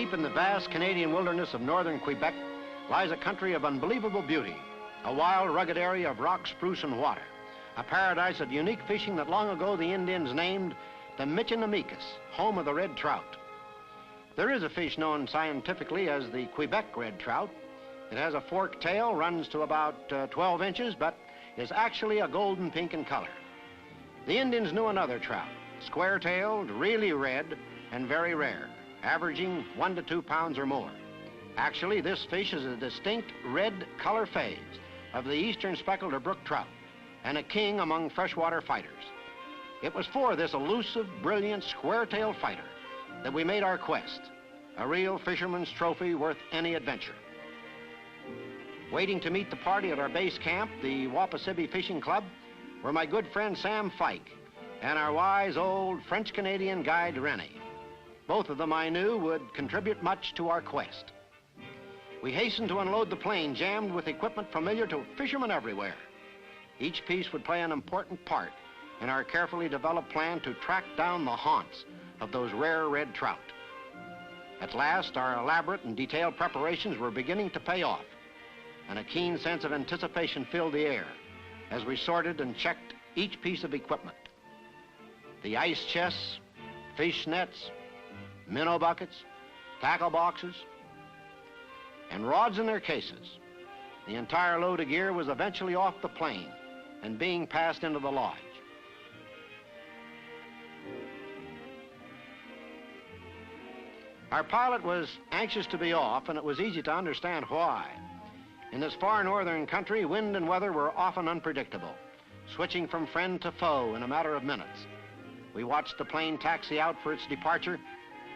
Deep in the vast Canadian wilderness of northern Quebec lies a country of unbelievable beauty, a wild, rugged area of rock, spruce, and water, a paradise of unique fishing that long ago the Indians named the Michilimackinac, home of the red trout. There is a fish known scientifically as the Quebec red trout. It has a forked tail, runs to about 12 inches, but is actually a golden pink in color. The Indians knew another trout, square-tailed, really red, and very rare, averaging 1 to 2 pounds or more. Actually, this fish is a distinct red color phase of the eastern speckled or brook trout and a king among freshwater fighters. It was for this elusive, brilliant, square-tailed fighter that we made our quest, a real fisherman's trophy worth any adventure. Waiting to meet the party at our base camp, the Wapisibi Fishing Club, were my good friend Sam Fike and our wise old French-Canadian guide, Rennie. Both of them I knew would contribute much to our quest. We hastened to unload the plane jammed with equipment familiar to fishermen everywhere. Each piece would play an important part in our carefully developed plan to track down the haunts of those rare red trout. At last, our elaborate and detailed preparations were beginning to pay off, and a keen sense of anticipation filled the air as we sorted and checked each piece of equipment. The ice chests, fish nets, minnow buckets, tackle boxes, and rods in their cases. The entire load of gear was eventually off the plane and being passed into the lodge. Our pilot was anxious to be off, and it was easy to understand why. In this far northern country, wind and weather were often unpredictable, switching from friend to foe in a matter of minutes. We watched the plane taxi out for its departure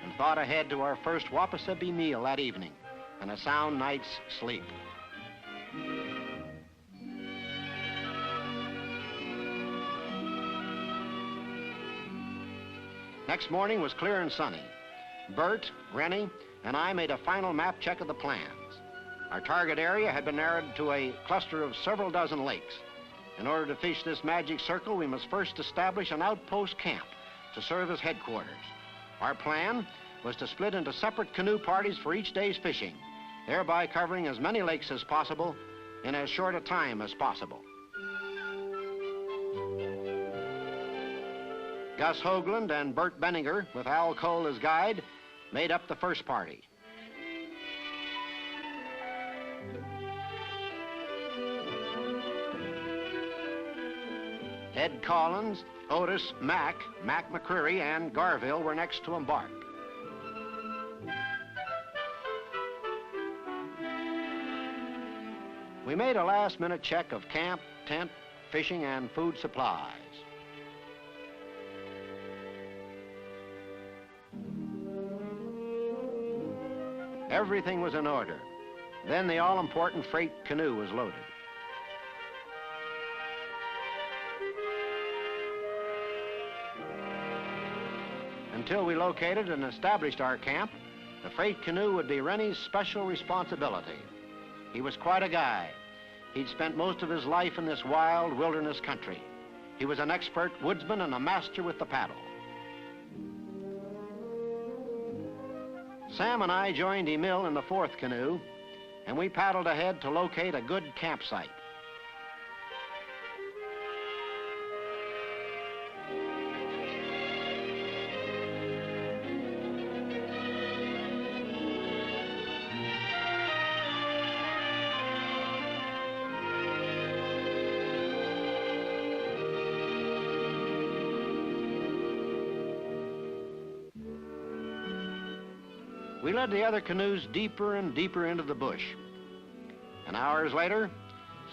and thought ahead to our first Wapisibi meal that evening and a sound night's sleep. Next morning was clear and sunny. Bert, Rennie, and I made a final map check of the plans. Our target area had been narrowed to a cluster of several dozen lakes. In order to fish this magic circle, we must first establish an outpost camp to serve as headquarters. Our plan was to split into separate canoe parties for each day's fishing, thereby covering as many lakes as possible in as short a time as possible. Gus Hoagland and Bert Benninger, with Al Cole as guide, made up the first party. Ed Collins, Otis, Mac McCreary, and Garville were next to embark. We made a last-minute check of camp, tent, fishing, and food supplies. Everything was in order. Then the all-important freight canoe was loaded. Until we located and established our camp, the freight canoe would be Rennie's special responsibility. He was quite a guy. He'd spent most of his life in this wild wilderness country. He was an expert woodsman and a master with the paddle. Sam and I joined Emil in the fourth canoe, and we paddled ahead to locate a good campsite. We led the other canoes deeper and deeper into the bush. And hours later,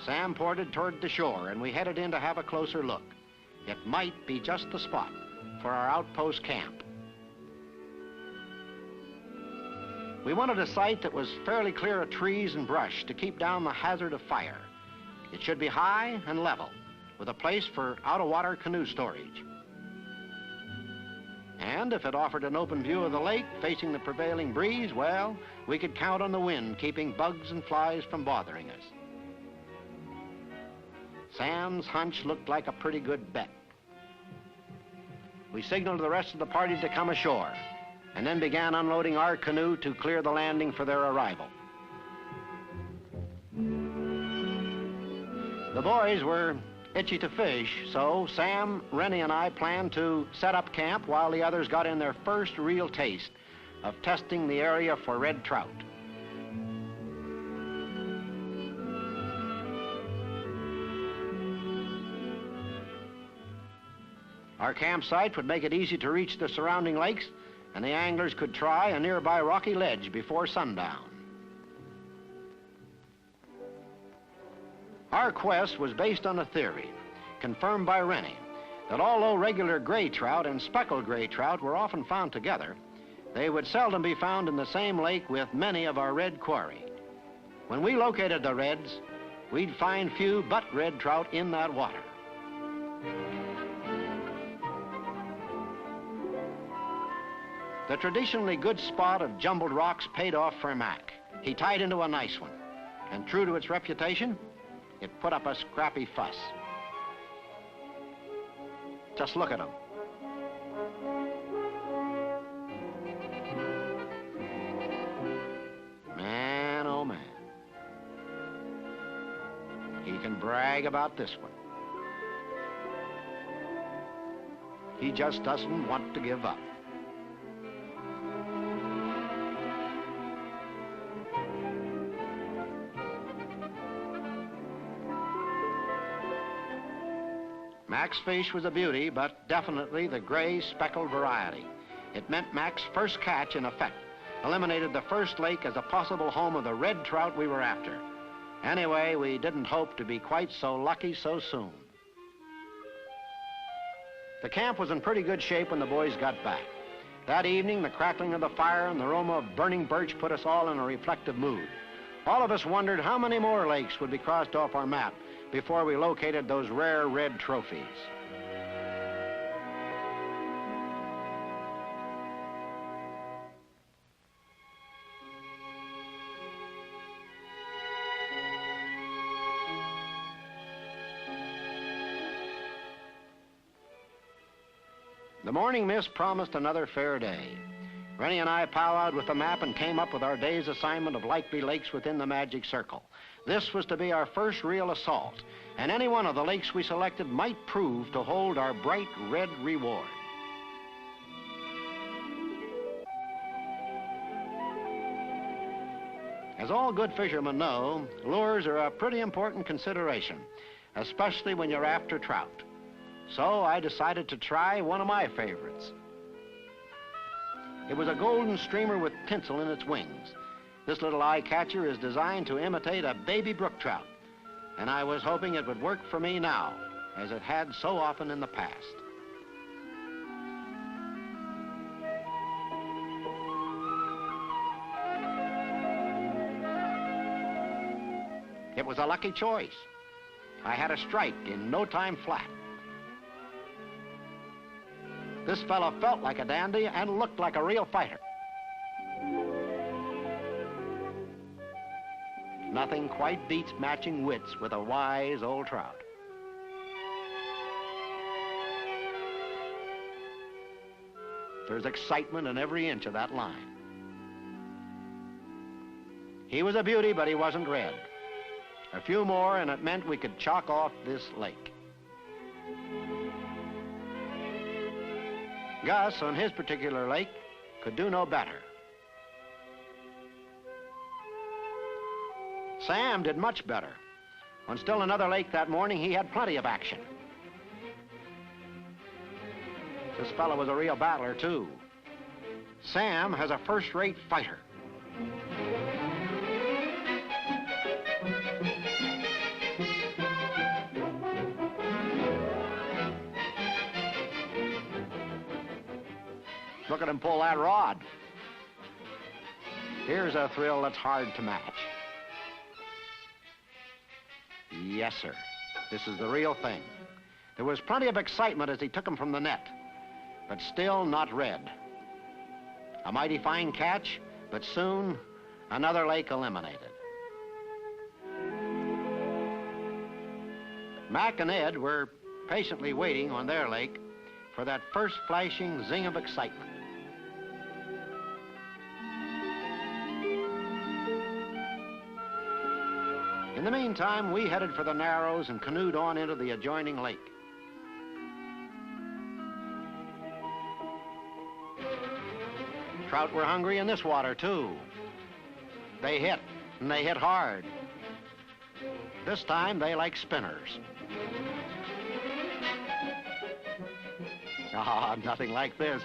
Sam ported toward the shore, and we headed in to have a closer look. It might be just the spot for our outpost camp. We wanted a site that was fairly clear of trees and brush to keep down the hazard of fire. It should be high and level, with a place for out-of-water canoe storage. And if it offered an open view of the lake facing the prevailing breeze, well, we could count on the wind keeping bugs and flies from bothering us. Sam's hunch looked like a pretty good bet. We signaled to the rest of the party to come ashore. and then began unloading our canoe to clear the landing for their arrival. The boys were itchy to fish, so Sam, Rennie, and I planned to set up camp while the others got in their first real taste of testing the area for red trout. Our campsite would make it easy to reach the surrounding lakes, and the anglers could try a nearby rocky ledge before sundown. Our quest was based on a theory, confirmed by Rennie, that although regular gray trout and speckled gray trout were often found together, they would seldom be found in the same lake with many of our red quarry. When we located the reds, we'd find few but red trout in that water. The traditionally good spot of jumbled rocks paid off for Mac. He tied into a nice one, and true to its reputation, it put up a scrappy fuss. Just look at him. Man, oh man. He can brag about this one. He just doesn't want to give up. Mac's fish was a beauty, but definitely the gray speckled variety. It meant Mac's first catch, in effect, eliminated the first lake as a possible home of the red trout we were after. Anyway, we didn't hope to be quite so lucky so soon. The camp was in pretty good shape when the boys got back. That evening, the crackling of the fire and the aroma of burning birch put us all in a reflective mood. All of us wondered how many more lakes would be crossed off our map before we located those rare red trophies. The morning mist promised another fair day. Rennie and I powwowed with the map and came up with our day's assignment of likely lakes within the magic circle. This was to be our first real assault, and any one of the lakes we selected might prove to hold our bright red reward. As all good fishermen know, lures are a pretty important consideration, especially when you're after trout. So I decided to try one of my favorites. It was a golden streamer with tinsel in its wings. This little eye catcher is designed to imitate a baby brook trout, and I was hoping it would work for me now, as it had so often in the past. It was a lucky choice. I had a strike in no time flat. This fella felt like a dandy and looked like a real fighter. Nothing quite beats matching wits with a wise old trout. There's excitement in every inch of that line. He was a beauty, but he wasn't red. A few more, and it meant we could chalk off this lake. Gus, on his particular lake, could do no better. Sam did much better. On still another lake that morning, he had plenty of action. This fellow was a real battler, too. Sam has a first-rate fighter. Look at him pull that rod. Here's a thrill that's hard to match. Yes, sir. This is the real thing. There was plenty of excitement as he took him from the net, but still not red. A mighty fine catch, but soon another lake eliminated. Mac and Ed were patiently waiting on their lake for that first flashing zing of excitement. In the meantime, we headed for the Narrows and canoed on into the adjoining lake. Trout were hungry in this water, too. They hit, and they hit hard. This time, they like spinners. Ah, nothing like this.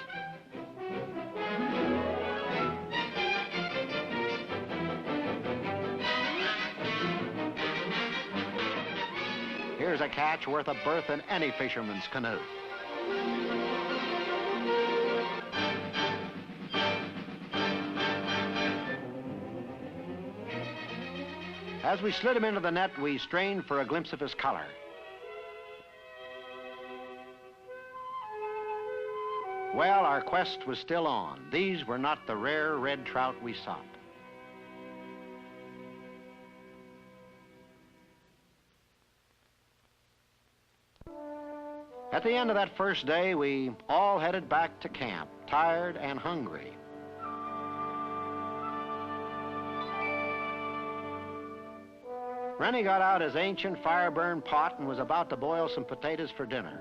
Here's a catch worth a berth in any fisherman's canoe. As we slid him into the net, we strained for a glimpse of his color. Well, our quest was still on. These were not the rare red trout we sought. At the end of that first day, we all headed back to camp, tired and hungry. Rennie got out his ancient fire-burned pot and was about to boil some potatoes for dinner.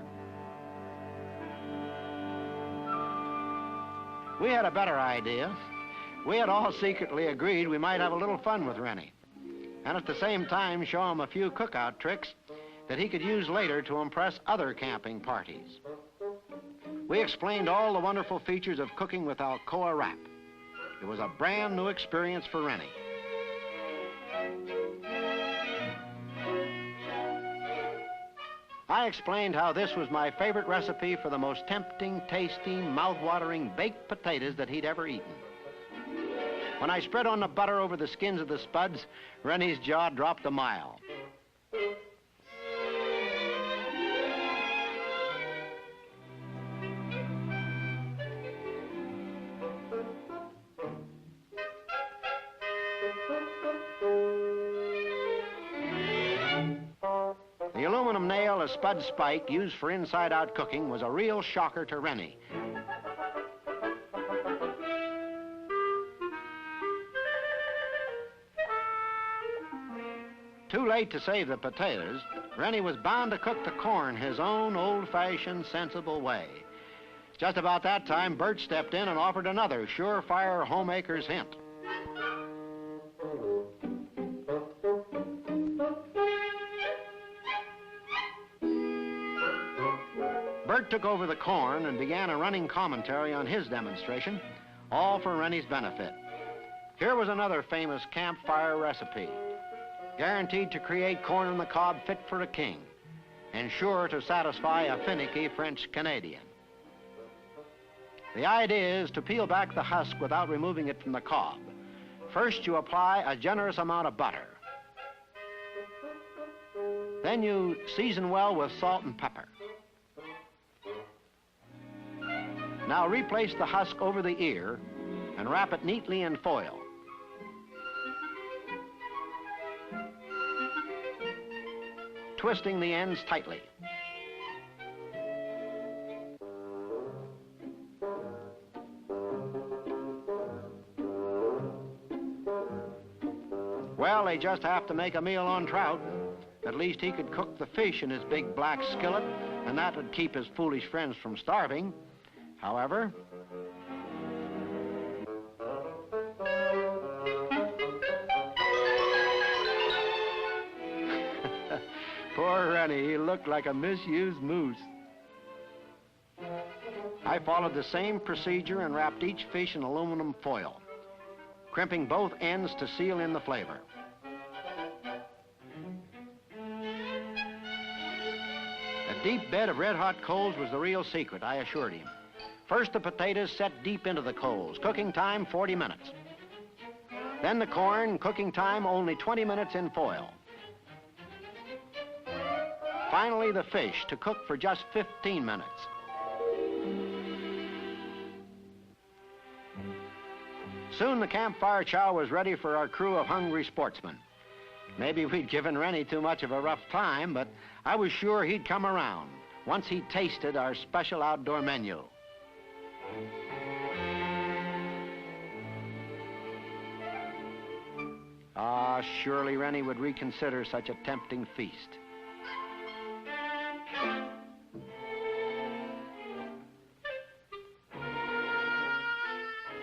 We had a better idea. We had all secretly agreed we might have a little fun with Rennie, and at the same time show him a few cookout tricks that he could use later to impress other camping parties. We explained all the wonderful features of cooking with Alcoa wrap. It was a brand new experience for Rennie. I explained how this was my favorite recipe for the most tempting, tasty, mouth-watering baked potatoes that he'd ever eaten. When I spread on the butter over the skins of the spuds, Rennie's jaw dropped a mile. The aluminum nail, a spud spike used for inside-out cooking, was a real shocker to Rennie. Too late to save the potatoes, Rennie was bound to cook the corn his own old-fashioned, sensible way. Just about that time, Bert stepped in and offered another surefire homemaker's hint. Bert took over the corn and began a running commentary on his demonstration, all for Rennie's benefit. Here was another famous campfire recipe, guaranteed to create corn on the cob fit for a king, and sure to satisfy a finicky French Canadian. The idea is to peel back the husk without removing it from the cob. First, you apply a generous amount of butter. Then you season well with salt and pepper. Now replace the husk over the ear and wrap it neatly in foil. Twisting the ends tightly. Well, they just have to make a meal on Trout. At least he could cook the fish in his big black skillet, and that would keep his foolish friends from starving. However, poor Rennie, he looked like a misused moose. I followed the same procedure and wrapped each fish in aluminum foil, crimping both ends to seal in the flavor. A deep bed of red-hot coals was the real secret, I assured him. First, the potatoes set deep into the coals, cooking time 40 minutes. Then the corn, cooking time only 20 minutes in foil. Finally, the fish, to cook for just 15 minutes. Soon the campfire chow was ready for our crew of hungry sportsmen. Maybe we'd given Rennie too much of a rough time, but I was sure he'd come around once he'd tasted our special outdoor menu. Ah, surely Rennie would reconsider such a tempting feast.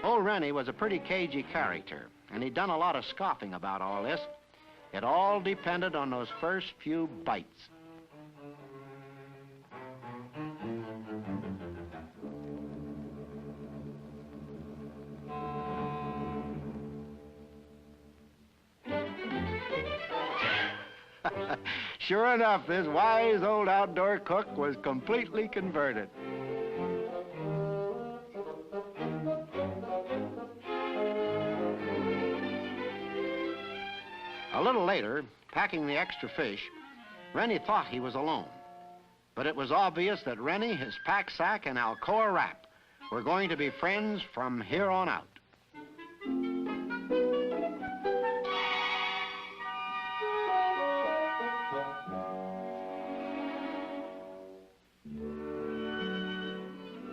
Old Rennie was a pretty cagey character, and he'd done a lot of scoffing about all this. It all depended on those first few bites. Sure enough, this wise old outdoor cook was completely converted. A little later, packing the extra fish, Rennie thought he was alone. But it was obvious that Rennie, his pack sack, and Alcoa wrap were going to be friends from here on out.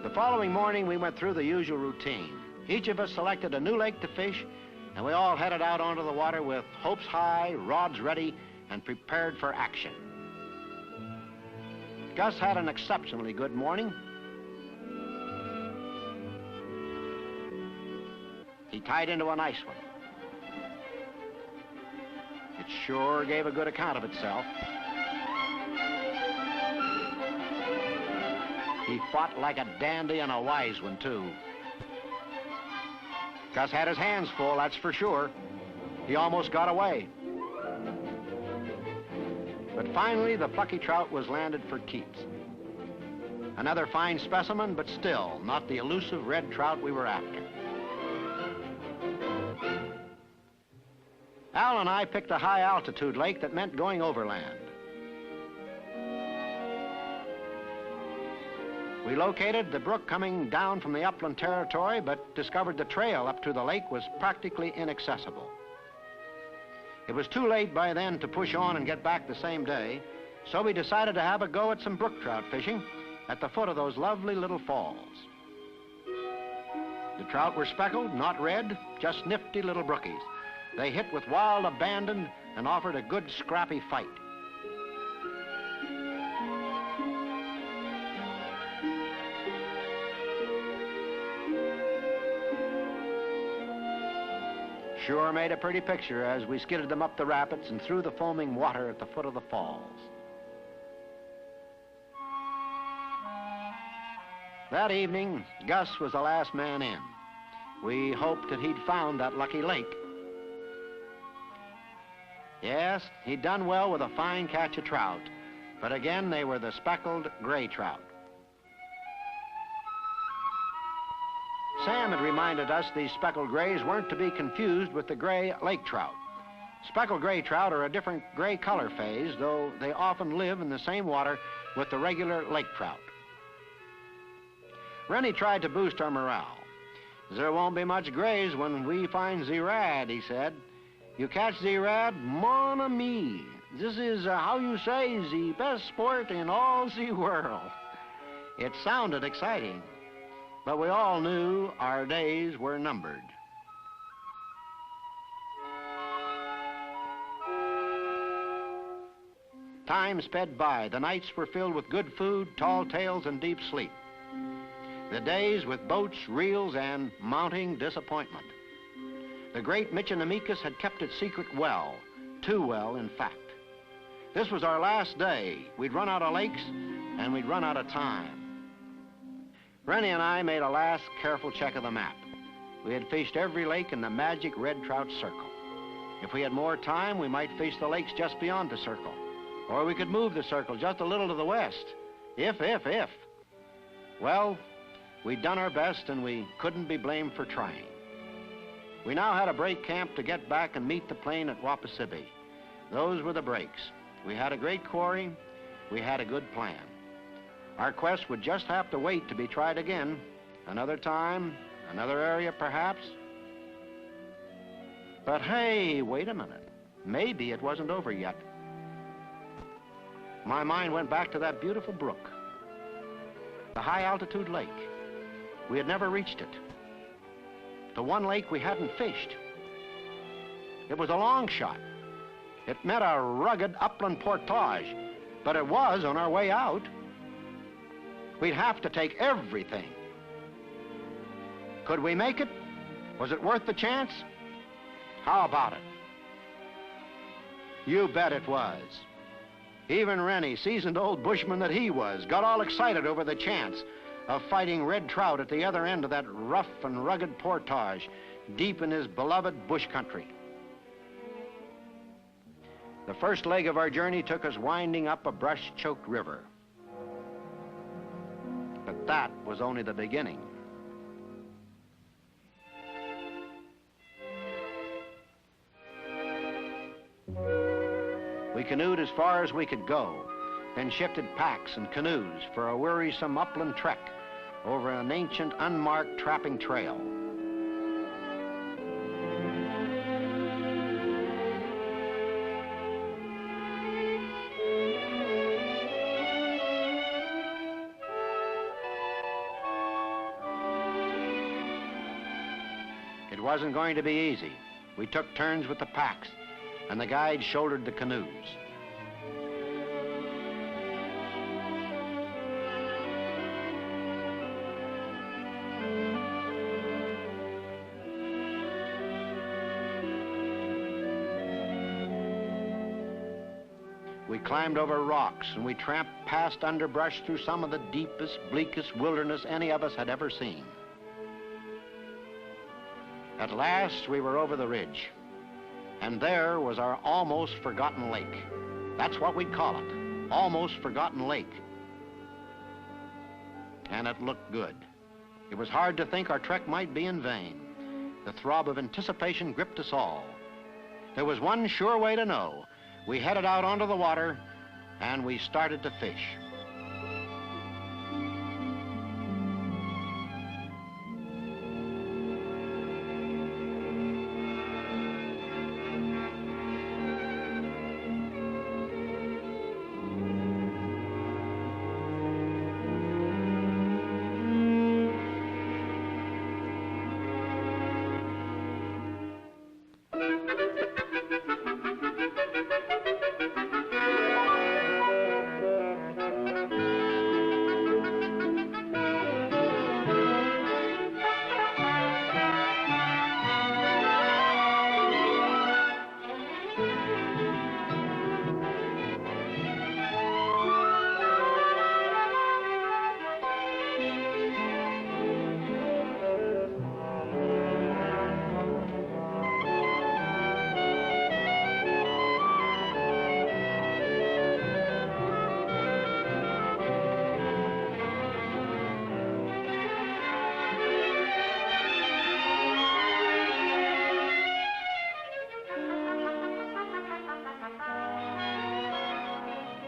The following morning, we went through the usual routine. Each of us selected a new lake to fish, and we all headed out onto the water with hopes high, rods ready, and prepared for action. Gus had an exceptionally good morning. He tied into a nice one. It sure gave a good account of itself. He fought like a dandy and a wise one, too. Gus had his hands full, that's for sure. He almost got away. But finally, the plucky trout was landed for keeps. Another fine specimen, but still not the elusive red trout we were after. Al and I picked a high-altitude lake that meant going overland. We located the brook coming down from the upland territory, but discovered the trail up to the lake was practically inaccessible. It was too late by then to push on and get back the same day, so we decided to have a go at some brook trout fishing at the foot of those lovely little falls. The trout were speckled, not red, just nifty little brookies. They hit with wild abandon and offered a good scrappy fight. Sure made a pretty picture as we skidded them up the rapids and through the foaming water at the foot of the falls. That evening, Gus was the last man in. We hoped that he'd found that lucky lake. Yes, he'd done well with a fine catch of trout, but again, they were the speckled gray trout. Sam had reminded us these speckled grays weren't to be confused with the gray lake trout. Speckled gray trout are a different gray color phase, though they often live in the same water with the regular lake trout. Rennie tried to boost our morale. There won't be much grays when we find the rad, he said. You catch the rad, mon ami. This is, how you say, the best sport in all the world. It sounded exciting. But we all knew our days were numbered. Time sped by. The nights were filled with good food, tall tales, and deep sleep. The days with boats, reels, and mounting disappointment. The great Michinimekas had kept its secret well, too well, in fact. This was our last day. We'd run out of lakes, and we'd run out of time. Rennie and I made a last careful check of the map. We had fished every lake in the magic red trout circle. If we had more time, we might fish the lakes just beyond the circle. Or we could move the circle just a little to the west. If. Well, we'd done our best and we couldn't be blamed for trying. We now had a break camp to get back and meet the plane at Wapasibi. Those were the breaks. We had a great quarry. We had a good plan. Our quest would just have to wait to be tried again. Another time, another area perhaps. But hey, wait a minute. Maybe it wasn't over yet. My mind went back to that beautiful brook, the high-altitude lake. We had never reached it. The one lake we hadn't fished. It was a long shot. It meant a rugged upland portage, but it was on our way out. We'd have to take everything. Could we make it? Was it worth the chance? How about it? You bet it was. Even Rennie, seasoned old bushman that he was, got all excited over the chance of fighting red trout at the other end of that rough and rugged portage, deep in his beloved bush country. The first leg of our journey took us winding up a brush-choked river. But that was only the beginning. We canoed as far as we could go, then shifted packs and canoes for a wearisome upland trek over an ancient, unmarked trapping trail. It wasn't going to be easy. We took turns with the packs, and the guide shouldered the canoes. We climbed over rocks, and we tramped past underbrush through some of the deepest, bleakest wilderness any of us had ever seen. At last, we were over the ridge, and there was our almost forgotten lake. That's what we'd call it, almost forgotten lake. And it looked good. It was hard to think our trek might be in vain. The throb of anticipation gripped us all. There was one sure way to know. We headed out onto the water, and we started to fish.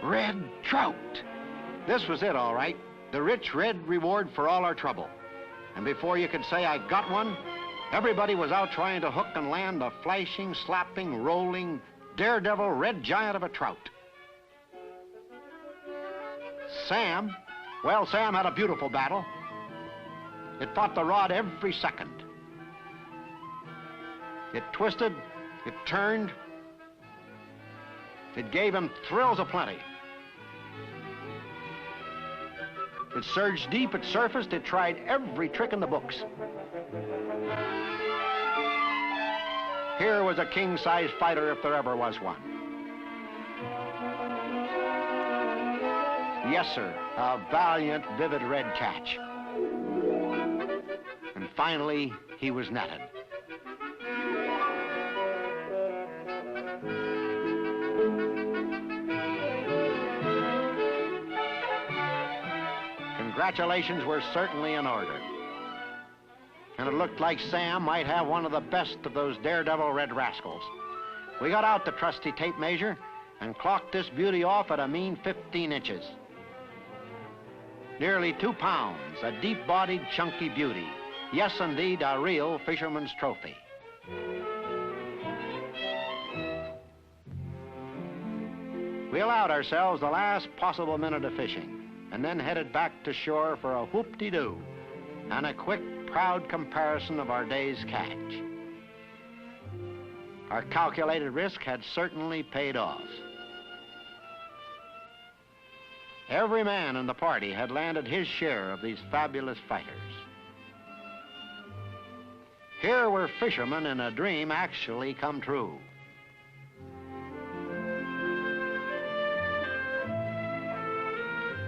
Red trout. This was it, all right. The rich red reward for all our trouble. And before you could say I got one, everybody was out trying to hook and land a flashing, slapping, rolling, daredevil red giant of a trout. Sam, well, Sam had a beautiful battle. It fought the rod every second. It twisted, it turned. It gave him thrills aplenty. It surged deep, it surfaced, it tried every trick in the books. Here was a king-size fighter if there ever was one. Yes, sir, a valiant, vivid red catch. And finally, he was netted. Congratulations were certainly in order. And it looked like Sam might have one of the best of those daredevil red rascals. We got out the trusty tape measure and clocked this beauty off at a mean 15 inches. Nearly 2 pounds, a deep-bodied, chunky beauty. Yes, indeed, a real fisherman's trophy. We allowed ourselves the last possible minute of fishing, and then headed back to shore for a whoop-de-doo and a quick, proud comparison of our day's catch. Our calculated risk had certainly paid off. Every man in the party had landed his share of these fabulous fighters. Here were fishermen in a dream actually come true.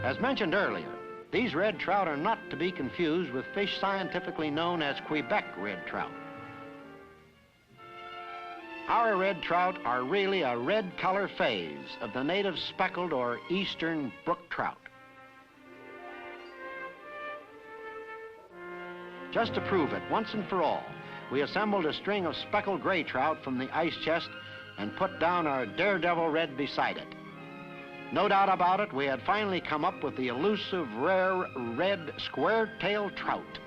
As mentioned earlier, these red trout are not to be confused with fish scientifically known as Quebec red trout. Our red trout are really a red color phase of the native speckled or eastern brook trout. Just to prove it once and for all, we assembled a string of speckled gray trout from the ice chest and put down our daredevil red beside it. No doubt about it, we had finally come up with the elusive, rare, red square-tailed trout.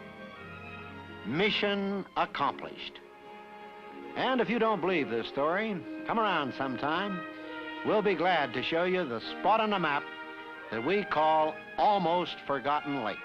Mission accomplished. And if you don't believe this story, come around sometime. We'll be glad to show you the spot on the map that we call Almost Forgotten Lake.